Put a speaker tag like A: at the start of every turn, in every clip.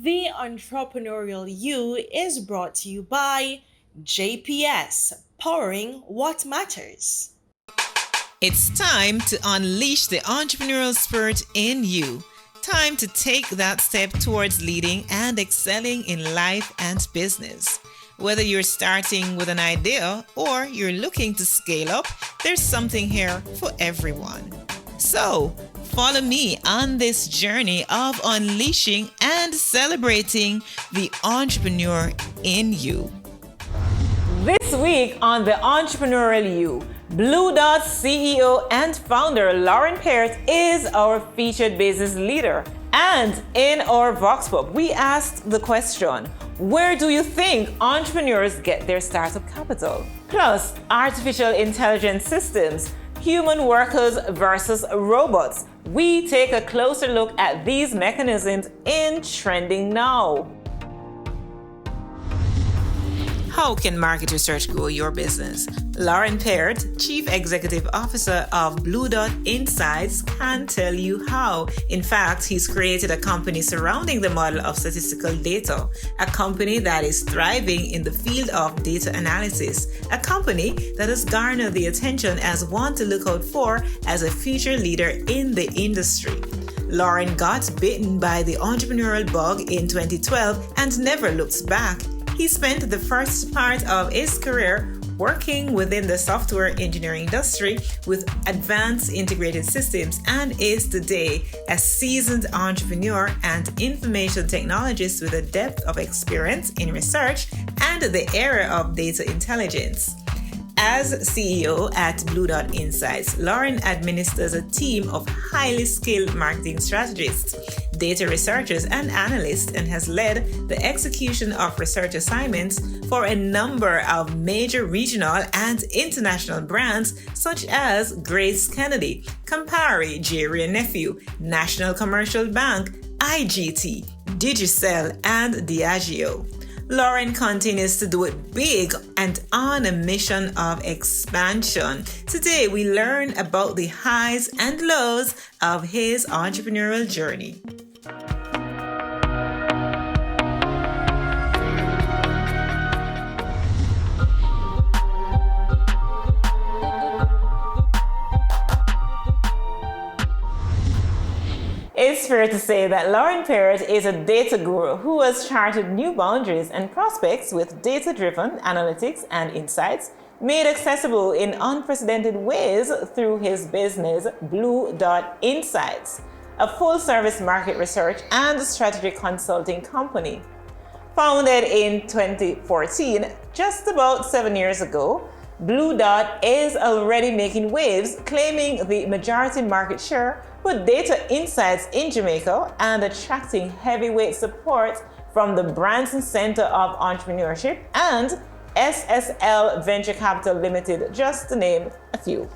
A: The Entrepreneurial You is brought to you by JPS, powering what matters.
B: It's time to unleash the entrepreneurial spirit in you. Time to take that step towards leading and excelling in life and business. Whether you're starting with an idea or you're looking to scale up, there's something here for everyone. So, follow me on this journey of unleashing and celebrating the entrepreneur in you.
C: This week on the Entrepreneurial You, Blue Dot CEO and founder Larren Peart is our featured business leader. And in our Vox Pop, we asked the question, where do you think entrepreneurs get their startup capital? Plus, artificial intelligence systems, human workers versus robots. We take a closer look at these mechanisms in Trending Now.
B: How can market research grow your business? Larren Peart, Chief Executive Officer of Blue Dot Insights, can tell you how. In fact, he's created a company surrounding the model of statistical data, a company that is thriving in the field of data analysis, a company that has garnered the attention as one to look out for as a future leader in the industry. Larren got bitten by the entrepreneurial bug in 2012 and never looked back. He spent the first part of his career working within the software engineering industry with advanced integrated systems and is today a seasoned entrepreneur and information technologist with a depth of experience in research and the area of data intelligence. As CEO at Blue Dot Insights, Larren administers a team of highly skilled marketing strategists, data researchers, and analysts, and has led the execution of research assignments for a number of major regional and international brands such as Grace Kennedy, Campari, Jerry and Nephew, National Commercial Bank, IGT, Digicel, and Diageo. Larren continues to do it big and on a mission of expansion. Today, we learn about the highs and lows of his entrepreneurial journey.
C: It's fair to say that Larren Peart is a data guru who has charted new boundaries and prospects with data-driven analytics and insights made accessible in unprecedented ways through his business, Blue Dot Insights, a full-service market research and strategy consulting company. Founded in 2014, just about 7 years ago, Blue Dot is already making waves, claiming the majority market share with data insights in Jamaica and attracting heavyweight support from the Branson Centre of Entrepreneurship and SSL Venture Capital Limited, just to name a few.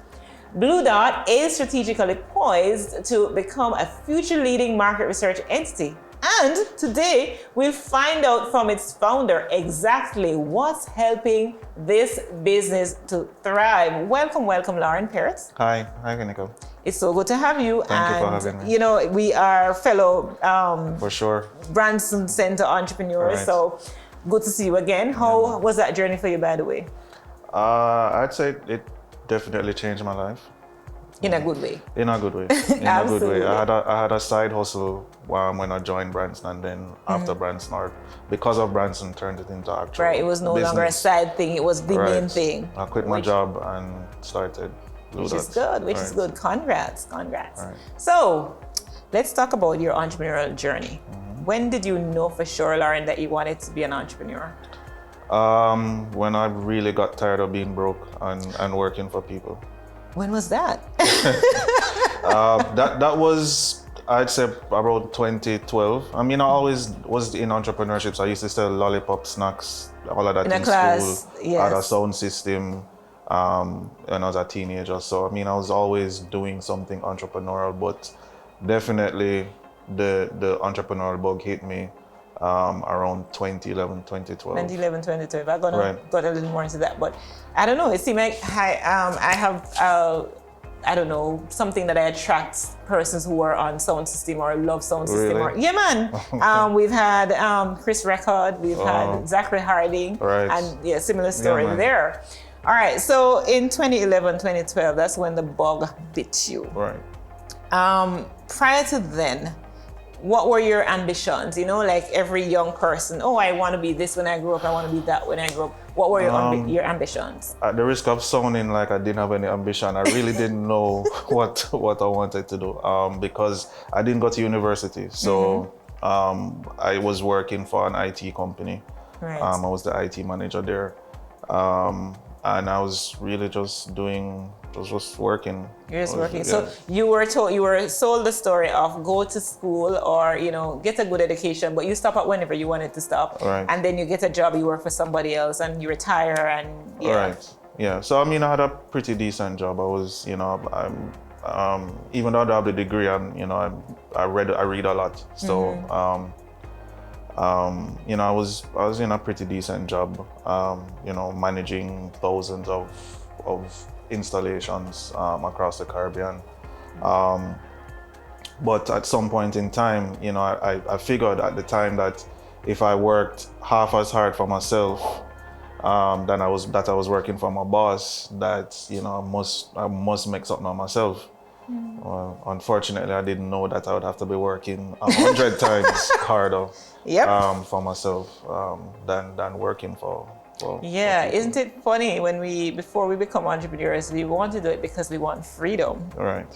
C: Blue Dot is strategically poised to become a future-leading market research entity. And today, we'll find out from its founder exactly what's helping this business to thrive. Welcome, Larren Peart.
D: Hi, Heneka.
C: It's so good to have you.
D: Thank you for having me.
C: You know, we are fellow
D: For sure.
C: Branson Centre Entrepreneurs,
D: Right.
C: so good to see you again. How was that journey for you, by the way?
D: I'd say it definitely changed my life.
C: In a good way.
D: In a good way. In a good way.
C: Absolutely.
D: I had a side hustle when I joined Branson, and then after Branson, or because of Branson, turned it into actual
C: Right, it was no longer a
D: business.
C: side thing, it was the main
D: Right.
C: thing.
D: I quit my job and started Blue
C: Which
D: Dot.
C: is good, which is
D: Right.
C: good. Congrats.
D: Right.
C: So, let's talk about your entrepreneurial journey. When did you know for sure, Larren, that you wanted to be an entrepreneur?
D: When I really got tired of being broke and working for people.
C: When was that?
D: That was, I'd say, about 2012. I mean, I always was in entrepreneurship, so I used to sell lollipop snacks, all of that
C: In a
D: in
C: class,
D: school.
C: yes.
D: I had a sound system when I was a teenager. So, I mean, I was always doing something entrepreneurial, but definitely the entrepreneurial bug hit me around 2011, 2012.
C: 2011, 2012. I'm gonna
D: Right.
C: got a little more into that, but I don't know. It seemed like I have I don't know, something that I attract persons who are on sound system or love sound system.
D: Really?
C: Yeah, man. We've had Chris Record, we've had Zachary Harding,
D: Right.
C: and yeah, similar story
D: man.
C: there. All right, so in 2011, 2012, that's when the bug bit you.
D: Right.
C: Prior to then, what were your ambitions? You know, like every young person, oh, I want to be this when I grow up, I want to be that when I grow up. What were your ambitions?
D: At the risk of sounding like I didn't have any ambition, I really didn't know what I wanted to do because I didn't go to university. So I was working for an IT company.
C: Right.
D: I was the IT manager there. And I was really just working.
C: You're just working.
D: Yeah.
C: So you were sold the story of go to school or, you know, get a good education, but you stop at whenever you wanted to stop.
D: Right.
C: And then you get a job, you work for somebody else and you retire and yeah.
D: Right. Yeah. So I mean, I had a pretty decent job. I was, you know, even though I don't have the degree, I read a lot. So you know, I was in a pretty decent job. You know, managing thousands of installations across the Caribbean. But at some point in time, you know, I figured at the time that if I worked half as hard for myself than I was working for my boss, that, you know, I must make something of myself. Well, unfortunately, I didn't know that I would have to be working 100 times harder for myself than working for
C: Yeah,
D: people.
C: isn't it funny when before we become entrepreneurs, we want to do it because we want freedom.
D: Right.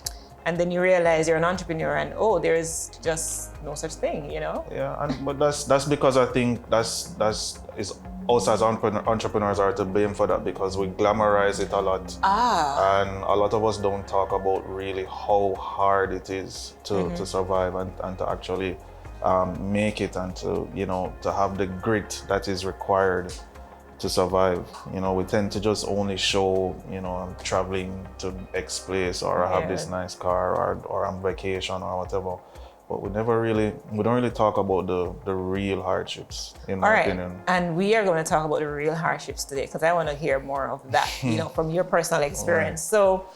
C: And then you realize you're an entrepreneur and there is just no such thing, you know?
D: Yeah, but that's because I think that's is us as entrepreneurs are to blame for that because we glamorize it a lot. And a lot of us don't talk about really how hard it is to survive and to actually make it and to, you know, to have the grit that is required to survive. You know, we tend to just only show, you know, I'm traveling to X place or I have this nice car or I'm vacation or whatever. But we don't really talk about the real hardships, in my opinion.
C: And we are going to talk about the real hardships today because I want to hear more of that, you know, from your personal experience. So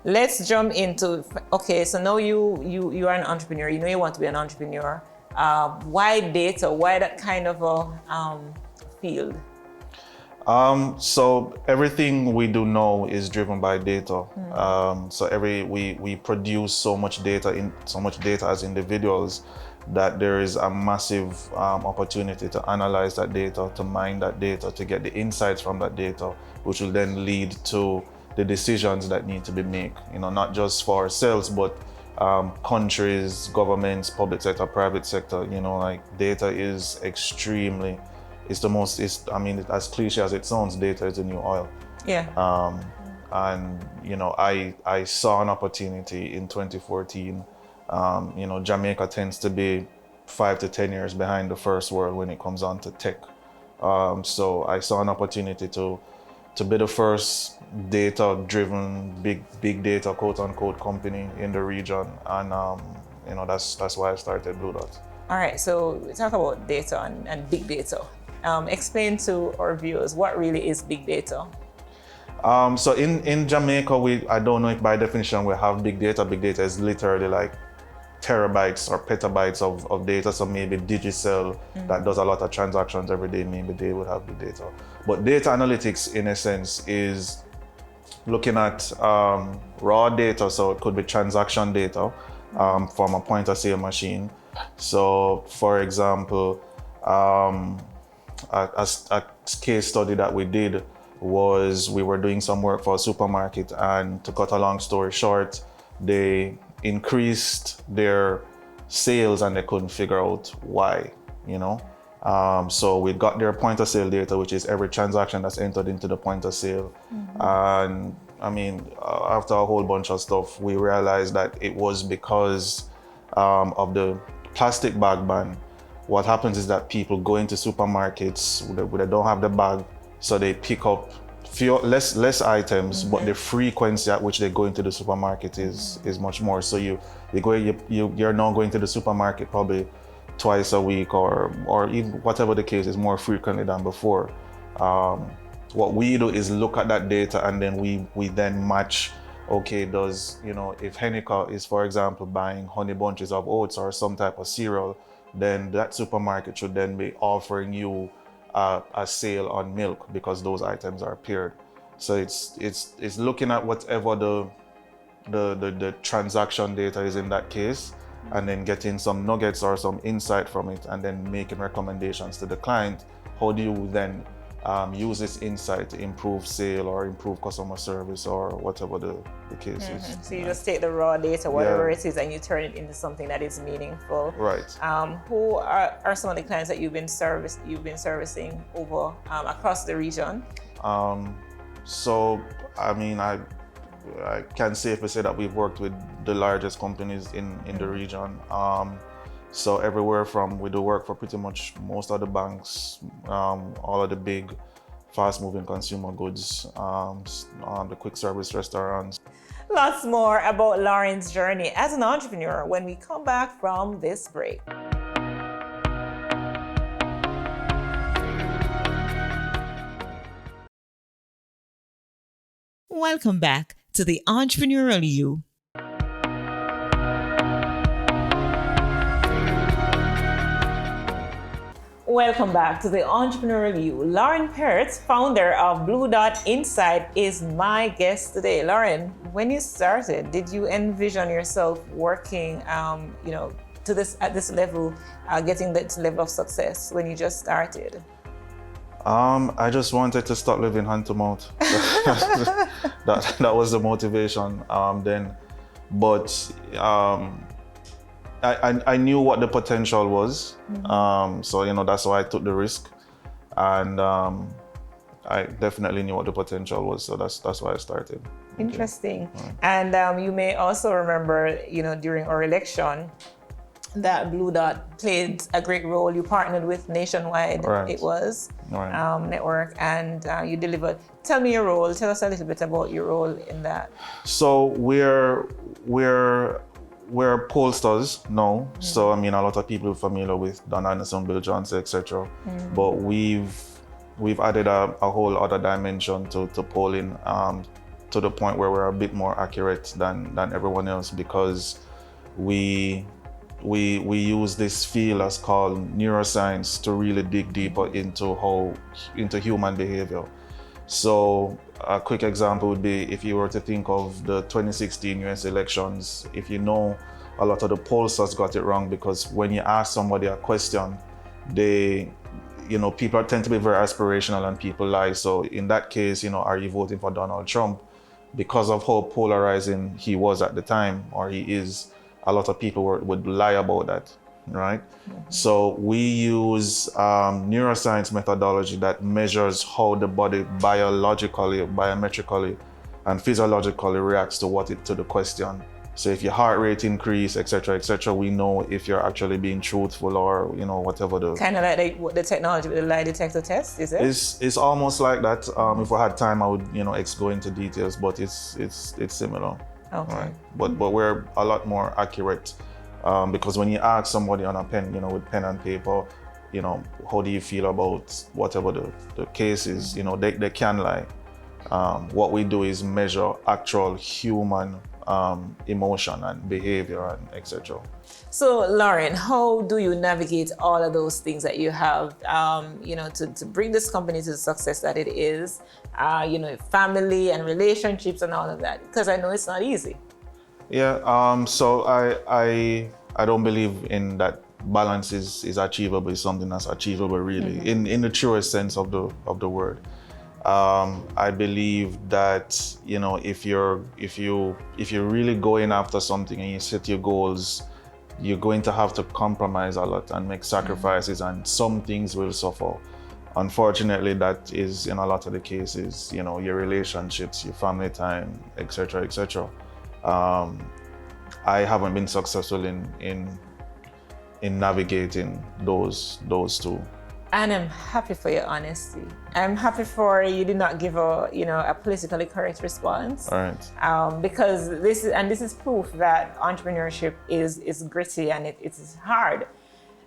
C: let's jump into, okay, so now you are an entrepreneur, you know you want to be an entrepreneur. Why data? Why that kind of a field?
D: So everything we do now is driven by data. So we produce so much data as individuals that there is a massive opportunity to analyze that data, to mine that data, to get the insights from that data, which will then lead to the decisions that need to be made. You know, not just for ourselves, but countries, governments, public sector, private sector. You know, like data is extremely. I mean, as cliche as it sounds, data is the new oil.
C: Yeah.
D: And, you know, I saw an opportunity in 2014. You know, Jamaica tends to be 5 to 10 years behind the first world when it comes on to tech. So I saw an opportunity to be the first data-driven, big data, quote-unquote, company in the region. And, you know, that's why I started Blue Dot. All
C: right, so we talk about data and big data. Explain to our viewers what really is big data.
D: So in Jamaica, I don't know if by definition we have big data. Big data is literally like terabytes or petabytes of data. So maybe Digicel that does a lot of transactions every day, maybe they would have big data. But data analytics, in a sense, is looking at raw data. So it could be transaction data from a point of sale machine. So for example, a case study that we did was we were doing some work for a supermarket, and to cut a long story short, they increased their sales and they couldn't figure out why, you know. So we got their point of sale data, which is every transaction that's entered into the point of sale. And I mean, after a whole bunch of stuff, we realized that it was because of the plastic bag ban. What happens is that people go into supermarkets, they don't have the bag, so they pick up less items, but the frequency at which they go into the supermarket is much more. So you're now going to the supermarket probably twice a week or even whatever the case is, more frequently than before. What we do is look at that data, and then we then match okay, does, if Heneka is, for example, buying honey bunches of oats or some type of cereal, then that supermarket should then be offering you a sale on milk because those items are paired. So it's looking at whatever the transaction data is in that case, and then getting some nuggets or some insight from it, and then making recommendations to the client. How do you then use this insight to improve sale or improve customer service or whatever the case is?
C: So you just take the raw data, whatever it is, and you turn it into something that is meaningful.
D: Right.
C: Who are some of the clients that you've been servicing over across the region?
D: So I mean, I can safely say that we've worked with the largest companies in the region. So everywhere from, we do work for pretty much most of the banks, all of the big fast-moving consumer goods, the quick service restaurants.
C: Lots more about Larren's journey as an entrepreneur when we come back from this break.
B: Welcome back to the Entrepreneurial You.
C: Welcome back to the Entrepreneurial You. Larren Peart, founder of Blue Dot Insight, is my guest today. Larren, when you started, did you envision yourself working, to this level, getting this level of success when you just started?
D: I just wanted to stop living hand to mouth. That was the motivation then. But I knew what the potential was. So that's why I took the risk. And I definitely knew what the potential was. So that's why I started.
C: Interesting. Okay. And you may also remember, during our election, that Blue Dot played a great role. You partnered with Nationwide,
D: right.
C: It was,
D: right.
C: Network, and you delivered. Tell me your role. Tell us a little bit about your role in that.
D: So we're pollsters now. So I mean, a lot of people are familiar with Don Anderson, Bill Johnson, etc. But we've added a whole other dimension to polling, to the point where we're a bit more accurate than everyone else, because we use this field as called neuroscience to really dig deeper into human behavior. So a quick example would be, if you were to think of the 2016 US elections, if a lot of the pollsters got it wrong, because when you ask somebody a question, people tend to be very aspirational and people lie. So in that case, are you voting for Donald Trump? Because of how polarizing he was at the time, or he is, a lot of people would lie about that, right? So we use neuroscience methodology that measures how the body biologically, biometrically, and physiologically reacts to the question. So if your heart rate increase, etc., we know if you're actually being truthful or whatever the
C: kind of like the technology with the lie detector test, is it?
D: It's almost like that. If we had time, I would go into details, but it's similar.
C: Okay.
D: Right. But we're a lot more accurate, because when you ask somebody on a pen, with pen and paper, how do you feel about whatever the case is, they can lie. What we do is measure actual human emotion and behavior and etc.
C: So Larren, how do you navigate all of those things that you have, to bring this company to the success that it is, family and relationships and all of that? Because I know it's not easy.
D: Yeah. So I don't believe in that balance is achievable. It's something that's achievable, really, in the truest sense of the word. I believe that if you're really going after something and you set your goals, you're going to have to compromise a lot and make sacrifices, and some things will suffer. Unfortunately, that is in a lot of the cases, your relationships, your family time, etc. I haven't been successful in navigating those two.
C: And I'm happy for your honesty. I'm happy for you did not give a politically correct response.
D: All right.
C: Because this is proof that entrepreneurship is gritty and it is hard.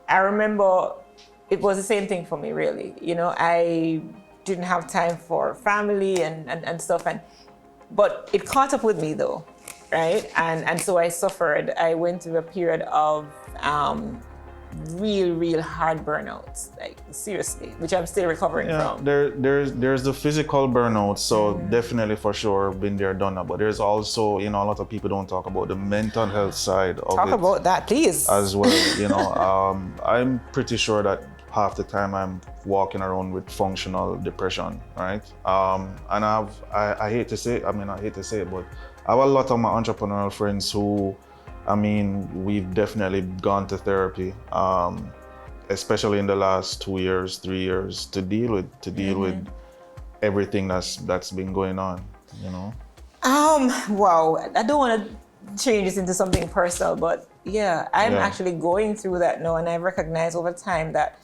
C: I remember it was the same thing for me, really. I didn't have time for family and stuff. And But it caught up with me though, right? And so I suffered. I went through a period of real hard burnouts, like seriously, which I'm still recovering from.
D: There's the physical burnout, so definitely for sure been there, done that. But there's also, a lot of people don't talk about the mental health side of it.
C: Talk about that, please.
D: As well, I'm pretty sure that half the time I'm walking around with functional depression, right? And I hate to say it, but I have a lot of my entrepreneurial friends who, we've definitely gone to therapy, especially in the last 2 years, 3 years, to deal with everything that's been going on,
C: Wow, I don't want to change this into something personal, but yeah, I'm actually going through that now, and I recognize over time that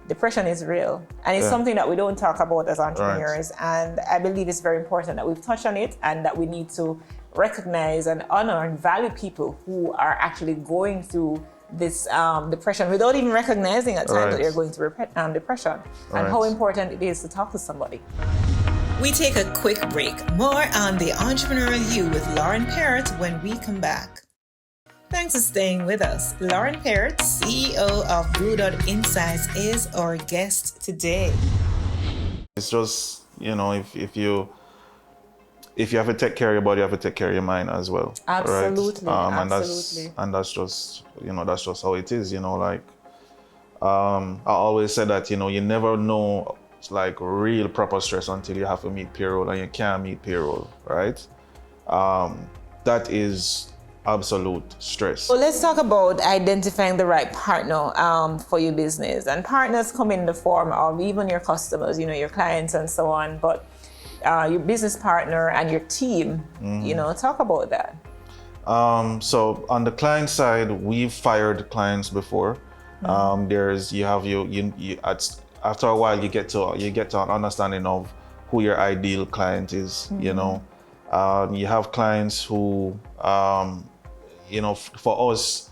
C: depression is real, and it's something that we don't talk about as entrepreneurs. Right. And I believe it's very important that we've touched on it, and that we need to recognize and honor and value people who are actually going through this depression without even recognizing at times that they're going through depression, and how important it is to talk to somebody.
B: We take a quick break. More on the Entrepreneurial You with Larren Peart when we come back. Thanks for staying with us. Larren Peart, CEO of Blue Dot Insights, is our guest today.
D: It's just, if you have to take care of your body, you have to take care of your mind as well.
C: Absolutely,
D: right?
C: absolutely.
D: And that's just, that's just how it is. I always say that, you never know like real proper stress until you have to meet payroll, and you can't meet payroll, right? That is absolute stress.
C: So let's talk about identifying the right partner for your business. And partners come in the form of even your customers, your clients and so on, but your business partner and your team, talk about that.
D: So on the client side, we've fired clients before. After a while you get to an understanding of who your ideal client is. You have clients who for us,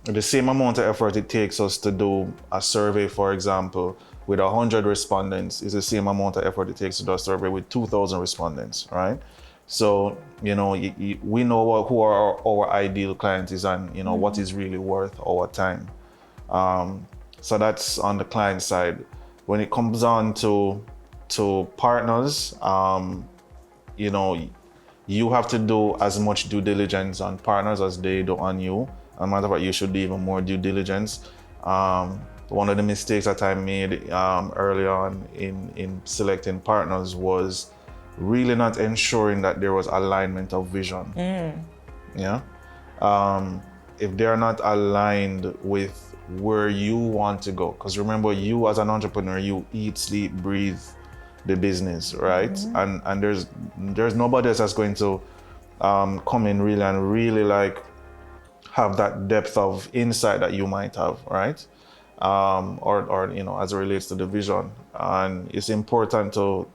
D: the same amount of effort it takes us to do a survey, for example, with 100 respondents is the same amount of effort it takes to do a survey with 2,000 respondents, right? So, we know who our ideal client is, and, what is really worth our time. So that's on the client side. When it comes on to partners, you have to do as much due diligence on partners as they do on you. As a matter of fact, you should do even more due diligence. One of the mistakes that I made early on in selecting partners was really not ensuring that there was alignment of vision. Yeah. If they're not aligned with where you want to go, because remember, you as an entrepreneur, you eat, sleep, breathe the business, right? And there's nobody else that's going to come in really like have that depth of insight that you might have, right? Or as it relates to the vision. And it's important to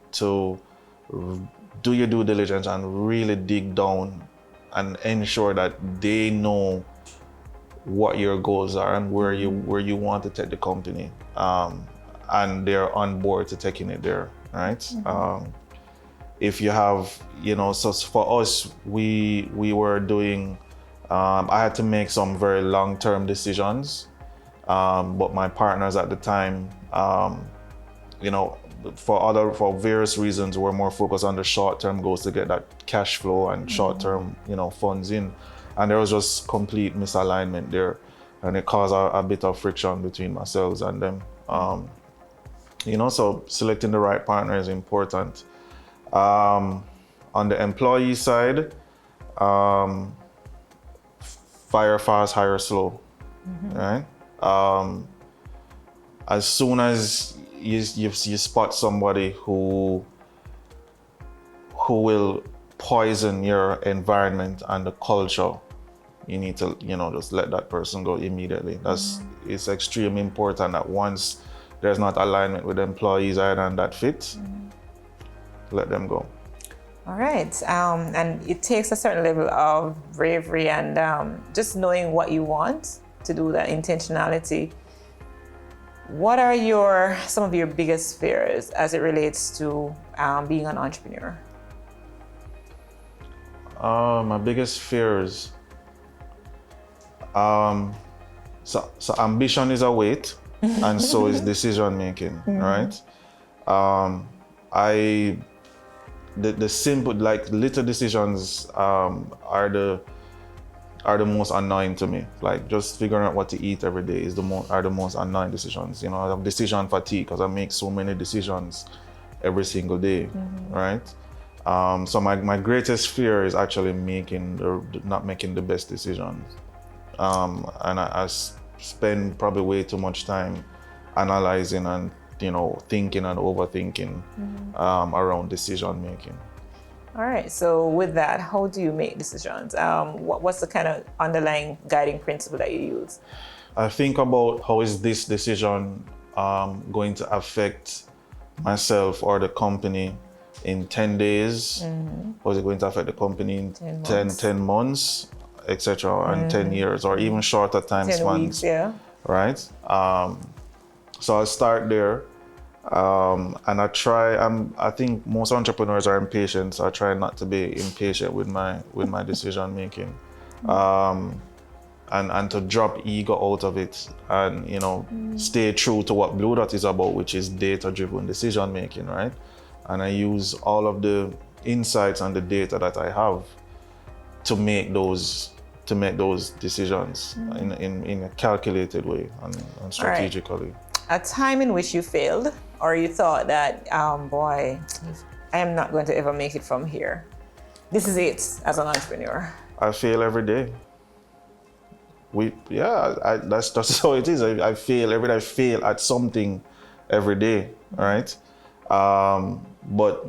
D: do your due diligence and really dig down and ensure that they know what your goals are and where you want to take the company, and they're on board to taking it there, right? If you have, so for us, we were doing, I had to make some very long-term decisions, but my partners at the time, for various reasons, were more focused on the short-term goals to get that cash flow and short-term, funds in. And there was just complete misalignment there, and it caused a bit of friction between myself and them. So selecting the right partner is important. On the employee side, fire fast, hire slow, right? As soon as you spot somebody who will poison your environment and the culture, you need to, just let that person go immediately. It's extremely important that once there's not alignment with employees either and that fit, let them go.
C: All right, and it takes a certain level of bravery and just knowing what you want to do, that intentionality. What are some of your biggest fears as it relates to being an entrepreneur?
D: My biggest fears. So ambition is a weight, and so is decision making, right? The simple, like little decisions are the most annoying to me. Like just figuring out what to eat every day is the most annoying decisions. You know, I have decision fatigue because I make so many decisions every single day, right? So my greatest fear is actually not making the best decisions. And I spend probably way too much time analyzing and thinking and overthinking around decision making.
C: All right. So with that, how do you make decisions? What's the kind of underlying guiding principle that you use?
D: I think about how is this decision going to affect myself or the company in 10 days? How is it going to affect the company in 10 months, etc., and 10 years, or even shorter time
C: 10
D: spans?
C: weeks, yeah.
D: Right? So I start there, and I think most entrepreneurs are impatient, so I try not to be impatient with my decision making, and to drop ego out of it, and stay true to what Blue Dot is about, which is data-driven decision making, right? And I use all of the insights and the data that I have to make those decisions in a calculated way and strategically.
C: Right. A time in which you failed, or you thought that, boy, I am not going to ever make it from here. This is it as an entrepreneur.
D: I fail every day. That's just how it is. I fail every day. I fail at something every day, right? But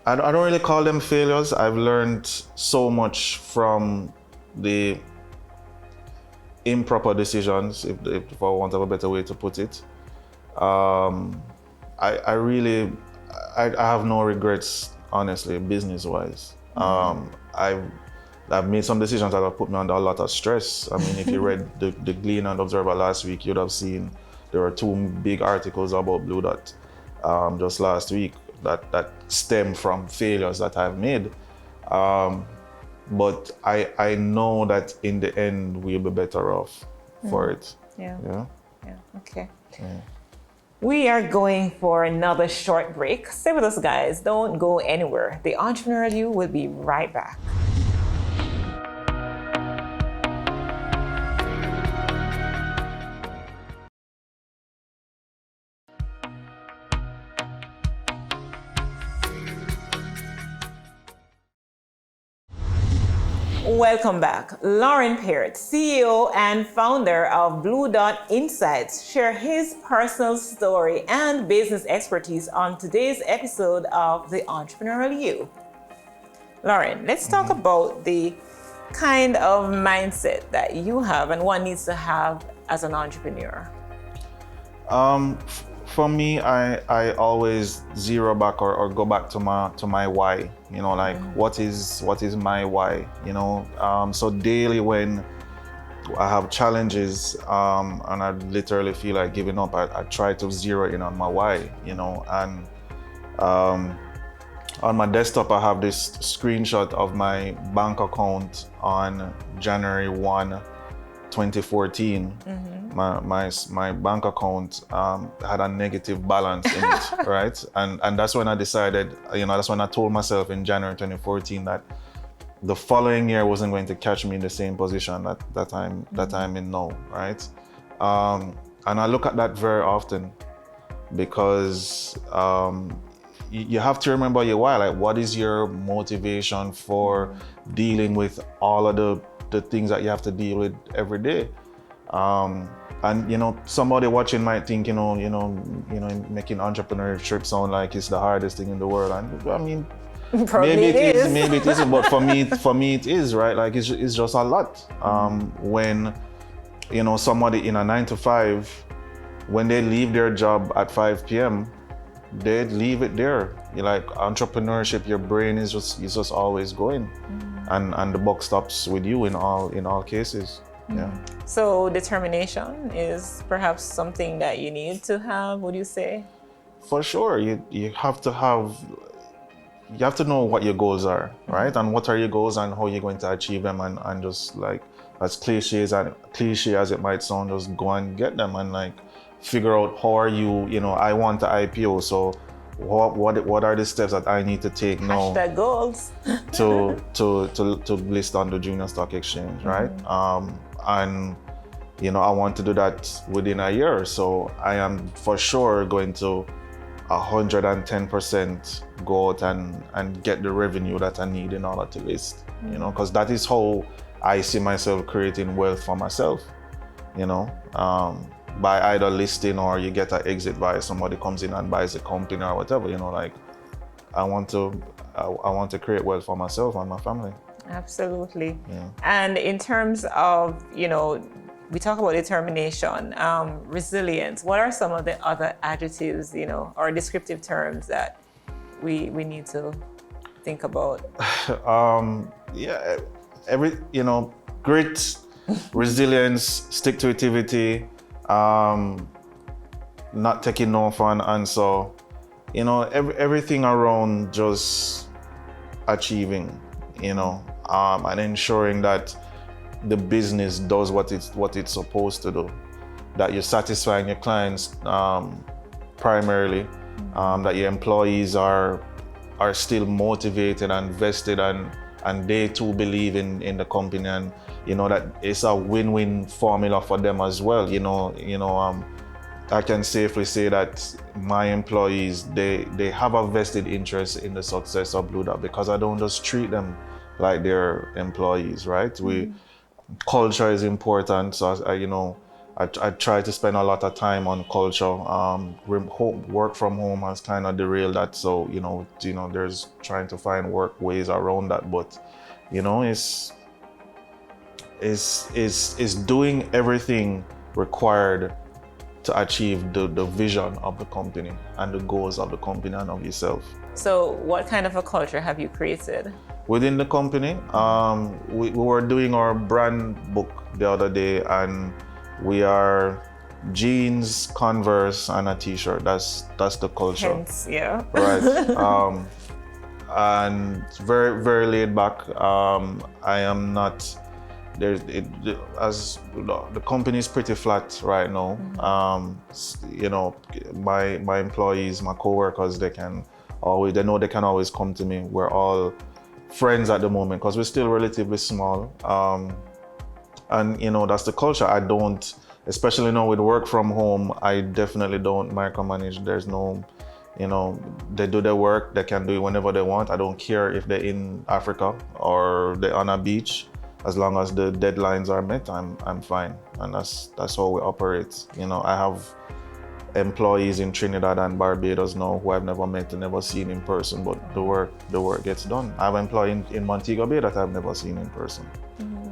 D: I don't really call them failures. I've learned so much from the improper decisions, if I want to have a better way to put it. I have no regrets, honestly, business-wise. I've made some decisions that have put me under a lot of stress. I mean, if you read the Glean and Observer last week, you'd have seen there were 2 big articles about Blue Dot just last week that stem from failures that I've made. But I know that in the end we'll be better off for it.
C: Yeah. Okay.
D: Yeah.
C: We are going for another short break. Stay with us, guys. Don't go anywhere. The Entrepreneurial You will be right back. Welcome back. Larren Peart, CEO and founder of Blue Dot Insights, share his personal story and business expertise on today's episode of The Entrepreneurial You. Larren, let's talk about the kind of mindset that you have and one needs to have as an entrepreneur.
D: For me, I always zero back or go back to my why. What is my why? So daily when I have challenges and I literally feel like giving up, I try to zero in on my why. And on my desktop I have this screenshot of my bank account on January 1, 2014. My bank account had a negative balance in it, right? And that's when I decided, that's when I told myself in January 2014 that the following year wasn't going to catch me in the same position that I'm in now, right? And I look at that very often because you have to remember your why. Like, what is your motivation for dealing with all of the things that you have to deal with every day? And somebody watching might think, making entrepreneurship sound like it's the hardest thing in the world. And I mean, maybe it isn't, but for me it is, right? Like it's just a lot. When somebody in a 9-to-5, when they leave their job at 5 p.m., they leave it there. Like entrepreneurship, your brain is just always going, and the buck stops with you in all cases. Yeah.
C: So determination is perhaps something that you need to have, would you say?
D: For sure, you have to have you have to know what your goals are, right? And what are your goals and how you're going to achieve them, and just like, as cliche as it might sound, just go and get them, and like figure out how are you, I want the IPO, so what are the steps that I need to take now
C: Hashtag goals.
D: to list on the junior stock exchange, right? And I want to do that within a year, so I am for sure going to 110% go out and get the revenue that I need in order to list, because that is how I see myself creating wealth for myself, by either listing or you get an exit by somebody comes in and buys a company or whatever, like I want to create wealth for myself and my family.
C: Absolutely.
D: Yeah.
C: And in terms of, we talk about determination, resilience. What are some of the other adjectives, or descriptive terms that we need to think about?
D: Grit, resilience, stick-to-itivity, not taking no for an answer, everything around just achieving, and ensuring that the business does what it's supposed to do, that you're satisfying your clients primarily, that your employees are still motivated and vested, and they too believe in the company, and that it's a win-win formula for them as well. I can safely say that my employees, they have a vested interest in the success of Blue Dot, because I don't just treat them like they're employees, right? Culture is important, so I try to spend a lot of time on culture. Work from home has kind of derailed that, so there's trying to find ways around that, but it's doing everything required to achieve the vision of the company and the goals of the company and of yourself.
C: So what kind of a culture have you created?
D: Within the company, we were doing our brand book the other day, and we are jeans, Converse, and a t-shirt. That's the culture.
C: Hence, yeah.
D: Right. And very, very laid back. I am not, as the company is pretty flat right now. My employees, my co-workers, they know they can always come to me. We're all friends at the moment because we're still relatively small. And that's the culture. I don't, especially now with work from home, I definitely don't micromanage. There's no, they do their work, they can do it whenever they want. I don't care if they're in Africa or they're on a beach. As long as the deadlines are met, I'm fine. And that's how we operate. I have employees in Trinidad and Barbados now who I've never met and never seen in person, but the work gets done. I have an employee in Montego Bay that I've never seen in person.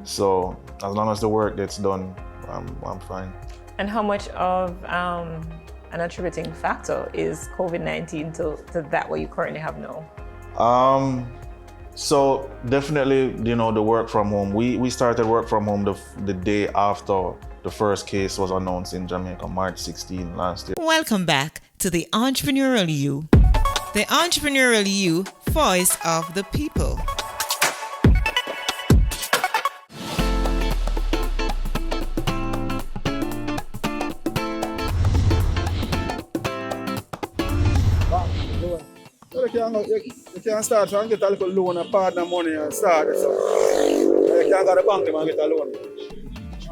D: So as long as the work gets done, I'm fine.
C: And how much of an attributing factor is COVID-19 to that what you currently have now?
D: So definitely, the work from home. We started work from home the day after the first case was announced in Jamaica, March 16 last year.
B: Welcome back to the Entrepreneurial You. The Entrepreneurial You, voice of the people.
E: You can start and get a little loan and partner money and start it. You can go to the bank and get a loan.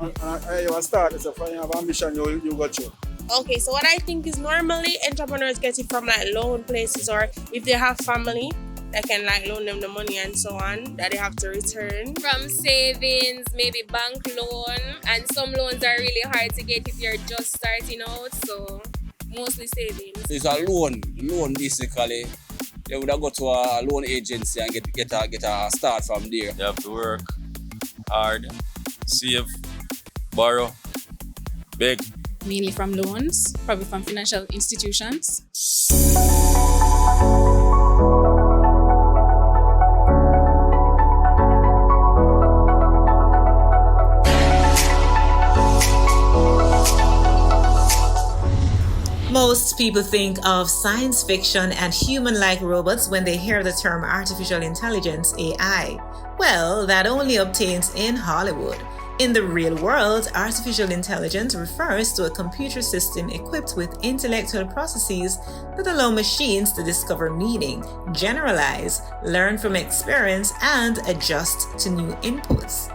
E: And you start it, so if you have ambition, you got you.
F: Okay, so what I think is normally entrepreneurs get it from loan places, or if they have family, they can loan them the money and so on that they have to return.
G: From savings, maybe bank loan, and some loans are really hard to get if you're just starting out, so mostly savings.
H: It's a loan basically. They would have go to a loan agency and get a start from there.
I: You have to work hard, save, borrow, beg.
J: Mainly from loans, probably from financial institutions.
B: Most people think of science fiction and human-like robots when they hear the term artificial intelligence, AI. Well, that only obtains in Hollywood. In the real world, artificial intelligence refers to a computer system equipped with intellectual processes that allow machines to discover meaning, generalize, learn from experience, and adjust to new inputs.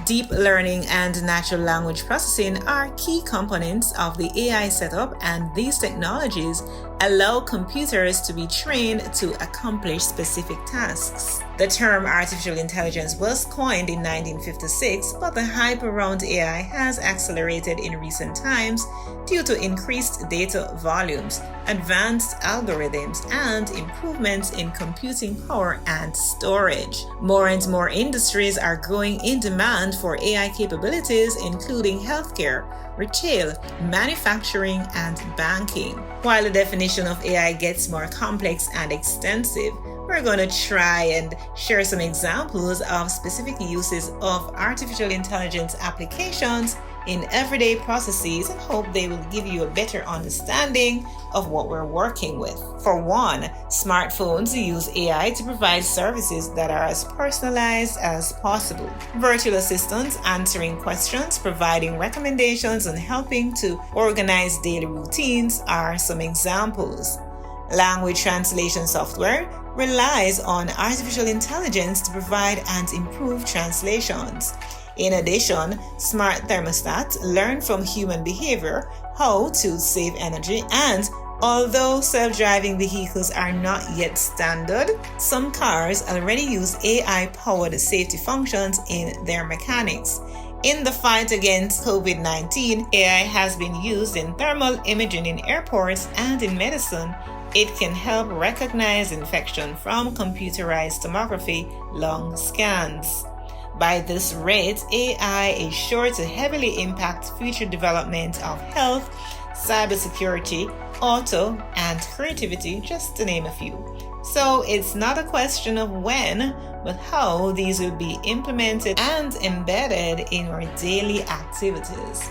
B: Deep learning and natural language processing are key components of the AI setup, and these technologies allow computers to be trained to accomplish specific tasks. The term artificial intelligence was coined in 1956, but the hype around AI has accelerated in recent times due to increased data volumes, advanced algorithms, and improvements in computing power and storage. More and more industries are growing in demand for AI capabilities, including healthcare, retail, manufacturing, and banking. While the definition of AI gets more complex and extensive, we're going to try and share some examples of specific uses of artificial intelligence applications in everyday processes and hope they will give you a better understanding of what we're working with. For one, smartphones use AI to provide services that are as personalized as possible. Virtual assistants answering questions, providing recommendations, and helping to organize daily routines are some examples. Language translation software relies on artificial intelligence to provide and improve translations. In addition, smart thermostats learn from human behavior how to save energy, and although self-driving vehicles are not yet standard, some cars already use AI-powered safety functions in their mechanics. In the fight against COVID-19, AI has been used in thermal imaging in airports and in medicine. It can help recognize infection from computerized tomography lung scans. By this rate, AI is sure to heavily impact future development of health, cybersecurity, auto, and creativity, just to name a few. So it's not a question of when, but how these will be implemented and embedded in our daily activities.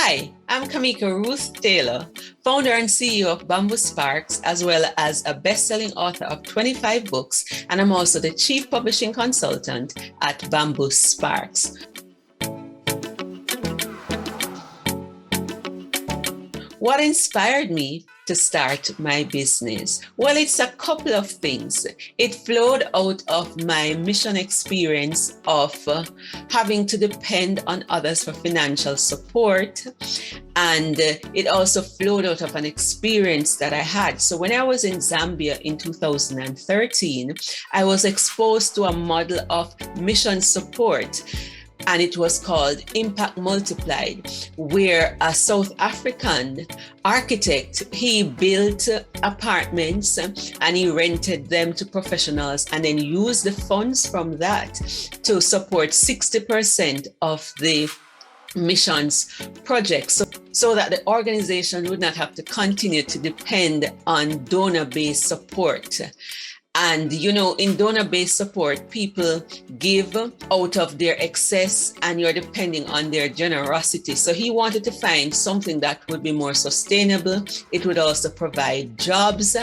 K: Hi, I'm Kamika Ruth Taylor, founder and CEO of Bamboo Sparks, as well as a best-selling author of 25 books, and I'm also the chief publishing consultant at Bamboo Sparks. What inspired me to start my business? Well, it's a couple of things. It flowed out of my mission experience of having to depend on others for financial support. And it also flowed out of an experience that I had. So when I was in Zambia in 2013, I was exposed to a model of mission support. And it was called Impact Multiplied, where a South African architect, he built apartments and he rented them to professionals and then used the funds from that to support 60% of the missions projects, so that the organization would not have to continue to depend on donor-based support. And, you know, in donor-based support, people give out of their excess and you're depending on their generosity. So he wanted to find something that would be more sustainable. It would also provide jobs.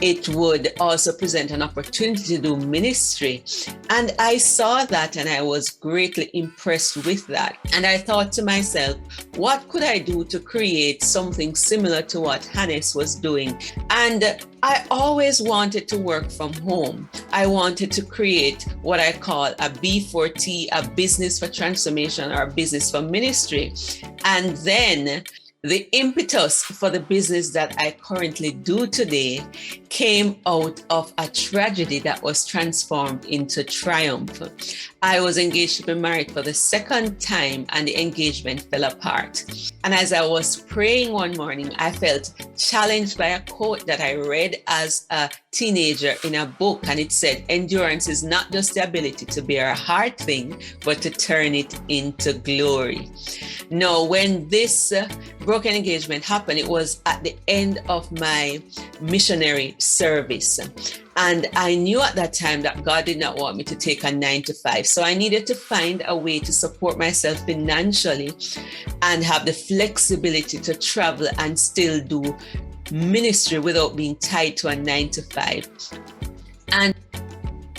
K: It would also present an opportunity to do ministry. And I saw that and I was greatly impressed with that. And I thought to myself, what could I do to create something similar to what Hannes was doing? And I always wanted to work from home. I wanted to create what I call a B4T, a business for transformation or a business for ministry. And then the impetus for the business that I currently do today came out of a tragedy that was transformed into triumph. I was engaged to be married for the second time and the engagement fell apart. And as I was praying one morning, I felt challenged by a quote that I read as a teenager in a book. And it said, endurance is not just the ability to bear a hard thing, but to turn it into glory. Now, when this broken engagement happened, it was at the end of my missionary service. And I knew at that time that God did not want me to take a 9-to-5. So I needed to find a way to support myself financially and have the flexibility to travel and still do ministry without being tied to a 9-to-5. And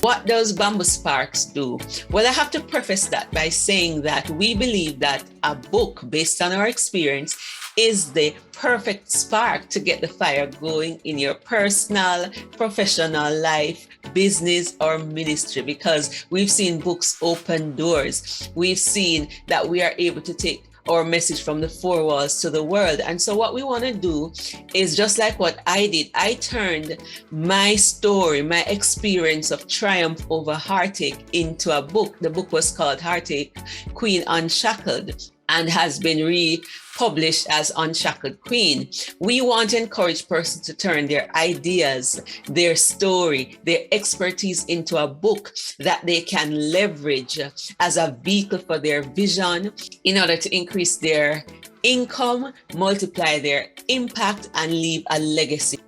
K: what does Bamboo Sparks do? Well, I have to preface that by saying that we believe that a book based on our experience is the perfect spark to get the fire going in your personal, professional life, business, or ministry, because we've seen books open doors. We've seen that we are able to take our message from the four walls to the world. And so what we want to do is just like what I did. I turned my story, my experience of triumph over heartache into a book. The book was called Heartache Queen Unshackled and has been republished as Unshackled Queen. We want to encourage persons to turn their ideas, their story, their expertise into a book that they can leverage as a vehicle for their vision in order to increase their income, multiply their impact, and leave a legacy.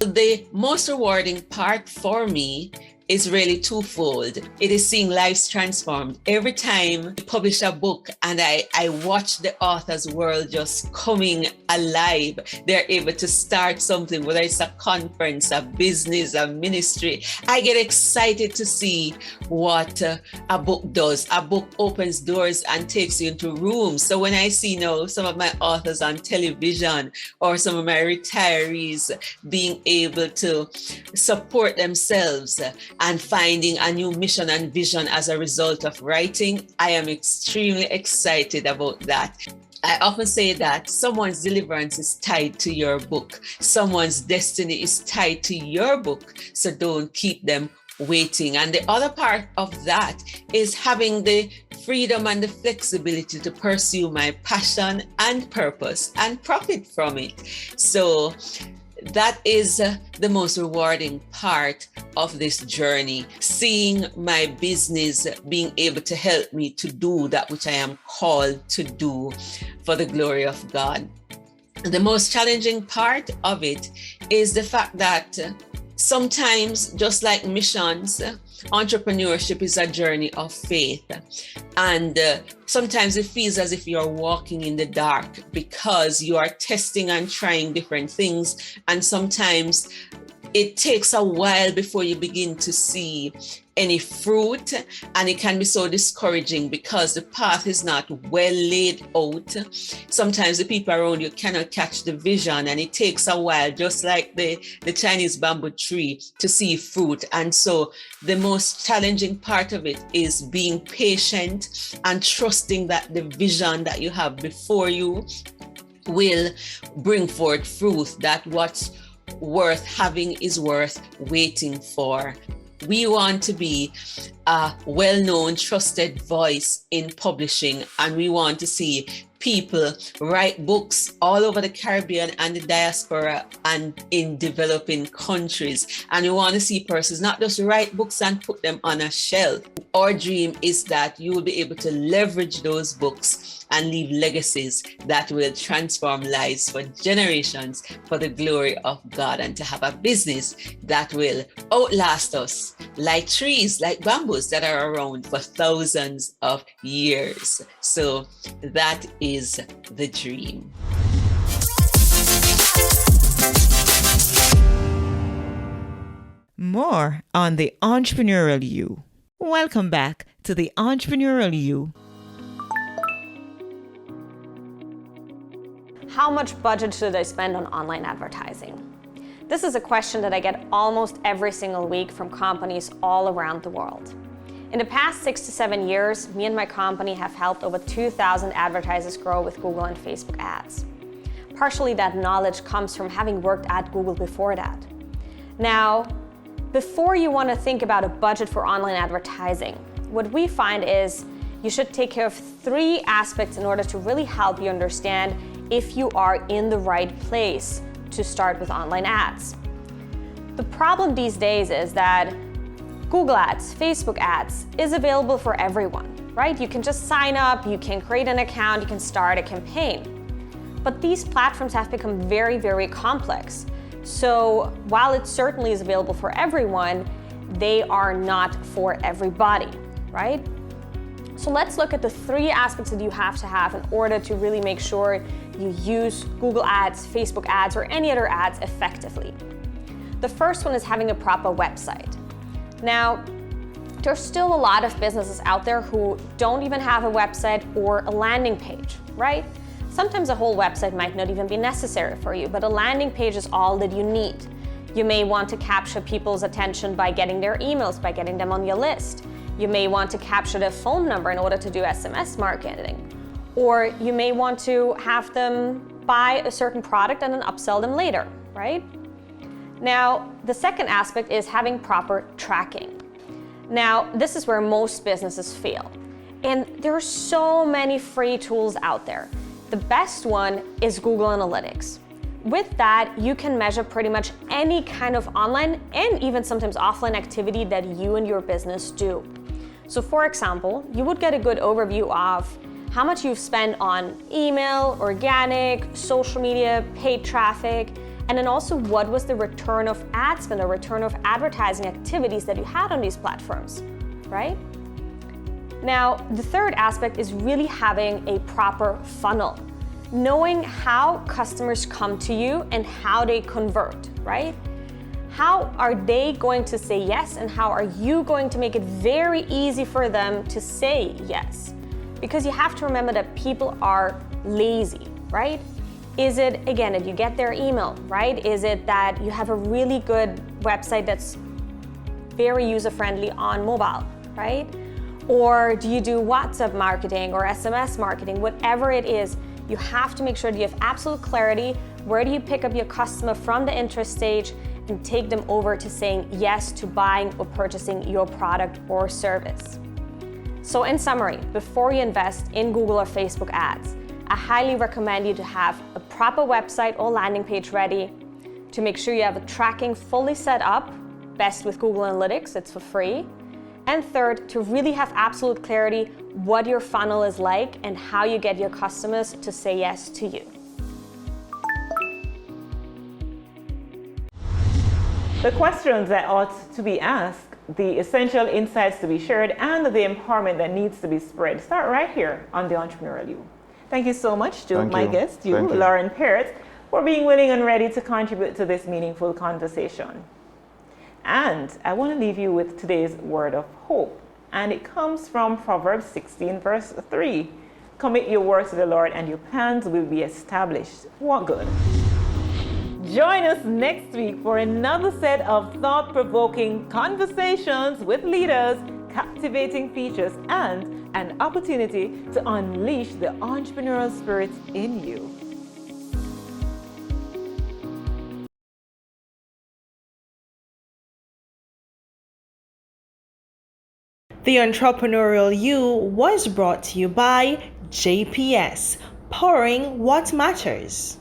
K: The most rewarding part for me is really twofold. It is seeing lives transformed. Every time I publish a book and I watch the author's world just coming alive, they're able to start something, whether it's a conference, a business, a ministry. I get excited to see what a book does. A book opens doors and takes you into rooms. So when I see now some of my authors on television or some of my retirees being able to support themselves and finding a new mission and vision as a result of writing, I am extremely excited about that. I often say that someone's deliverance is tied to your book. Someone's destiny is tied to your book. So don't keep them waiting. And the other part of that is having the freedom and the flexibility to pursue my passion and purpose and profit from it. So that is the most rewarding part of this journey, seeing my business being able to help me to do that which I am called to do for the glory of God. The most challenging part of it is the fact that sometimes, just like missions, entrepreneurship is a journey of faith. And sometimes it feels as if you're walking in the dark because you are testing and trying different things. And sometimes it takes a while before you begin to see any fruit, and it can be so discouraging because the path is not well laid out. Sometimes the people around you cannot catch the vision, and it takes a while, just like the Chinese bamboo tree, to see fruit. And so the most challenging part of it is being patient and trusting that the vision that you have before you will bring forth fruit, that what's worth having is worth waiting for. We want to be a well-known, trusted voice in publishing, and we want to see people write books all over the Caribbean and the diaspora and in developing countries. And we want to see persons not just write books and put them on a shelf. Our dream is that you will be able to leverage those books and leave legacies that will transform lives for generations for the glory of God, and to have a business that will outlast us like trees, like bamboos that are around for thousands of years. So that is the dream.
B: More on the Entrepreneurial You. Welcome back to the Entrepreneurial You.
L: How much budget should I spend on online advertising? This is a question that I get almost every single week from companies all around the world. In the past 6 to 7 years, me and my company have helped over 2,000 advertisers grow with Google and Facebook ads. Partially that knowledge comes from having worked at Google before that. Now, before you want to think about a budget for online advertising, what we find is you should take care of 3 aspects in order to really help you understand if you are in the right place to start with online ads. The problem these days is that Google ads, Facebook ads is available for everyone, right? You can just sign up, you can create an account, you can start a campaign. But these platforms have become very, very complex. So while it certainly is available for everyone, they are not for everybody, right? So let's look at the 3 aspects that you have to have in order to really make sure you use Google Ads, Facebook ads, or any other ads effectively. The first one is having a proper website. Now, there's still a lot of businesses out there who don't even have a website or a landing page, right? Sometimes a whole website might not even be necessary for you, but a landing page is all that you need. You may want to capture people's attention by getting their emails, by getting them on your list. You may want to capture their phone number in order to do SMS marketing. Or you may want to have them buy a certain product and then upsell them later, right? Now, the second aspect is having proper tracking. Now, this is where most businesses fail. And there are so many free tools out there. The best one is Google Analytics. With that, you can measure pretty much any kind of online and even sometimes offline activity that you and your business do. So for example, you would get a good overview of how much you've spent on email, organic, social media, paid traffic, and then also what was the return of ad spend or return of advertising activities that you had on these platforms, right? Now, the third aspect is really having a proper funnel. Knowing how customers come to you and how they convert, right? How are they going to say yes, and how are you going to make it very easy for them to say yes? Because you have to remember that people are lazy, right? Is it, again, that you get their email, right? Is it that you have a really good website that's very user-friendly on mobile, right? Or do you do WhatsApp marketing or SMS marketing? Whatever it is, you have to make sure that you have absolute clarity. Where do you pick up your customer from the interest stage and take them over to saying yes to buying or purchasing your product or service? So in summary, before you invest in Google or Facebook ads, I highly recommend you to have a proper website or landing page ready, to make sure you have a tracking fully set up, best with Google Analytics, it's for free. And third, to really have absolute clarity what your funnel is like and how you get your customers to say yes to you.
C: The questions that ought to be asked, the essential insights to be shared, and the empowerment that needs to be spread start right here on the Entrepreneurial You. Thank you so much to my guest, Larren Peart, for being willing and ready to contribute to this meaningful conversation. And I want to leave you with today's word of hope. And it comes from Proverbs 16, verse 3. Commit your works to the Lord and your plans will be established. What good? Join us next week for another set of thought-provoking conversations with leaders, captivating features, and an opportunity to unleash the entrepreneurial spirit in you.
A: The Entrepreneurial You was brought to you by JPS, powering what matters.